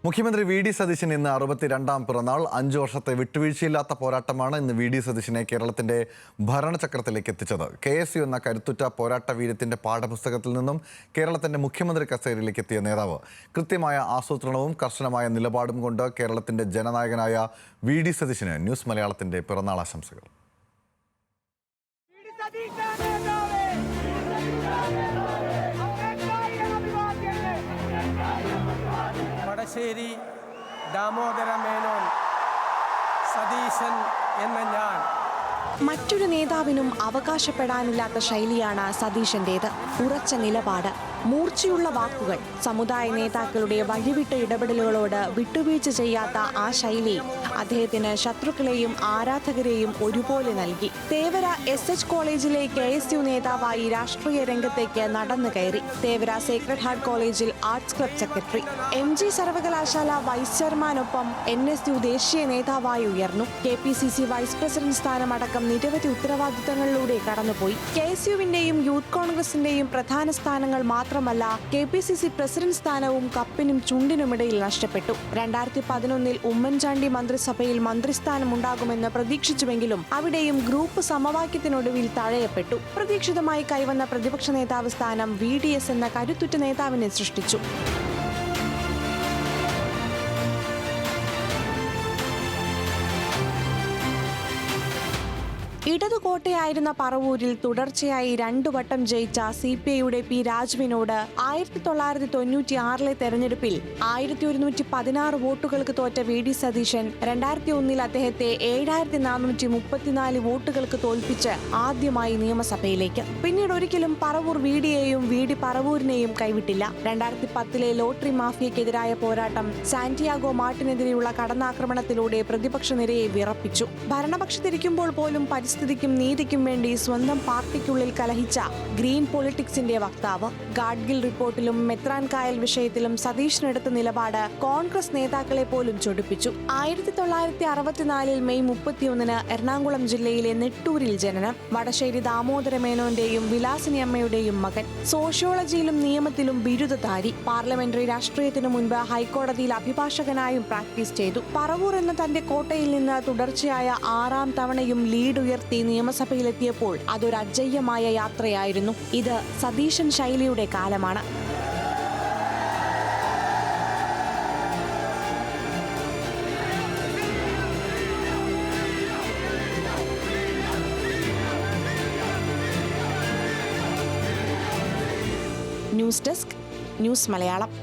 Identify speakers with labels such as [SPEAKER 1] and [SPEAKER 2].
[SPEAKER 1] മുഖ്യമന്ത്രി V D Satheesan ഇന്ന് 62ാം പിറന്നാൾ. 5 വർഷത്തെ വിട്ടുവീഴ്ചയില്ലാത്ത പോരാട്ടമാണ് ഇന്ന് വി ഡി സതീശനെ കേരളത്തിന്റെ ഭരണചക്രത്തിലേക്ക് എത്തിച്ചത്. KSU എന്ന കരുത്തുറ്റ പോരാട്ട വീര്യത്തിന്റെ പാഠപുസ്തകത്തിൽ നിന്നും കേരളത്തിന്റെ മുഖ്യമന്ത്രി കസേരയിലേക്ക് എത്തിയ നേതാവ്. കൃത്യമായ ആസൂത്രണവും കർശനമായ നിലപാടും കൊണ്ട് കേരളത്തിന്റെ ജനനായകനായ വി ഡി സതീശന് ന്യൂസ് മലയാളത്തിന്റെ പിറന്നാൾ ആശംസകൾ.
[SPEAKER 2] വടശ്ശേരി ദാമോദര മേനോൻ സതീശൻ എന്ന ഞാൻ.
[SPEAKER 3] മറ്റൊരു നേതാവിനും അവകാശപ്പെടാനില്ലാത്ത ശൈലിയാണ് സതീശന്റേത്. ഉറച്ച നിലപാട്, മൂർച്ചയുള്ള വാക്കുകൾ, സമുദായ നേതാക്കളുടെ വഴിവിട്ട ഇടപെടലുകളോട് വിട്ടുവീഴ്ച ചെയ്യാത്ത ആ ശൈലി അദ്ദേഹത്തിന് ശത്രുക്കളെയും ആരാധകരെയും ഒരുപോലെ നൽകി. തേവര SH കോളേജിലെ KSU നേതാവായി രാഷ്ട്രീയ രംഗത്തേക്ക് നടന്നു കയറി. തേവര സേക്രഡ് ഹാർട്ട് കോളേജിൽ ആർട്സ് ക്ലബ് സെക്രട്ടറി, MG സർവകലാശാല വൈസ് ചെയർമാനൊപ്പം NSU ദേശീയ നേതാവായി ഉയർന്നു. KPCC വൈസ് പ്രസിഡന്റ് സ്ഥാനമടക്കം നിരവധി ഉത്തരവാദിത്തങ്ങളിലൂടെ കടന്നുപോയി. KSUവിന്റെയും യൂത്ത് കോൺഗ്രസിന്റെയും പ്രധാന സ്ഥാനങ്ങൾ മാത്രമല്ല, KPCC പ്രസിഡന്റ് സ്ഥാനവും കപ്പിനും ചുണ്ടിനുമിടയിൽ നഷ്ടപ്പെട്ടു. 2011 ഉമ്മൻചാണ്ടി മന്ത്രിസഭയിൽ മന്ത്രിസ്ഥാനം ഉണ്ടാകുമെന്ന് പ്രതീക്ഷിച്ചുവെങ്കിലും അവിടെയും ഗ്രൂപ്പ് സമവാക്യത്തിനൊടുവിൽ തഴയപ്പെട്ടു. പ്രതീക്ഷിതമായി കൈവന്ന പ്രതിപക്ഷ നേതാവ് സ്ഥാനം VDS എന്ന കരുത്തുറ്റ നേതാവിനെ സൃഷ്ടിച്ചു. ഇടതുകോട്ടയായിരുന്ന പറവൂരിൽ തുടർച്ചയായി 2 വട്ടം ജയിച്ച CPIയുടെ P രാജുവിനോട് 1996 തെരഞ്ഞെടുപ്പിൽ 1116 വോട്ടുകൾക്ക് തോറ്റ VD സതീശൻ 2001 അദ്ദേഹത്തെ 7434 വോട്ടുകൾക്ക് തോൽപ്പിച്ച് ആദ്യമായി നിയമസഭയിലേക്ക്. പിന്നീട് ഒരിക്കലും പറവൂർ VDയെയും VD പറവൂരിനെയും കൈവിട്ടില്ല. 2010 ലോട്ടറി മാഫിയക്കെതിരായ പോരാട്ടം സാന്റിയാഗോ മാർട്ടിനെതിരെയുള്ള കടന്നാക്രമണത്തിലൂടെ പ്രതിപക്ഷ നിരയെ വിറപ്പിച്ചു. ഭരണപക്ഷത്തിരിക്കുമ്പോൾ പോലും സ്ഥിതിക്കും നീതിക്കും വേണ്ടി സ്വന്തം പാർട്ടിക്കുള്ളിൽ കലഹിച്ച ഗ്രീൻ പൊളിറ്റിക്സിന്റെ വക്താവ്. ഗാഡ്ഗിൽ റിപ്പോർട്ടിലും മെത്രാൻ കായൽ വിഷയത്തിലും സതീശനെടുത്ത നിലപാട് കോൺഗ്രസ് നേതാക്കളെ പോലും ചൊടിപ്പിച്ചു. 1964 മെയ് 31 എറണാകുളം ജില്ലയിലെ നെട്ടൂരിൽ ജനനം. വടശ്ശേരി ദാമോദര മേനോന്റെയും വിലാസിനി അമ്മയുടെയും മകൻ. സോഷ്യോളജിയിലും നിയമത്തിലും ബിരുദധാരി. പാർലമെന്ററി രാഷ്ട്രീയത്തിനു മുൻപ് ഹൈക്കോടതിയിൽ അഭിഭാഷകനായും പ്രാക്ടീസ് ചെയ്തു. പറവൂർ എന്ന തന്റെ കോട്ടയിൽ നിന്ന് തുടർച്ചയായ 6ാം തവണയും ലീഡ് ഉയർത്തി നിയമസഭയിലെത്തിയപ്പോൾ അതൊരു അജയ്യമായ യാത്രയായിരുന്നു. ഇത് സതീശൻ ശൈലിയുടെ കാലമാണ്. News desk, news Malayalam.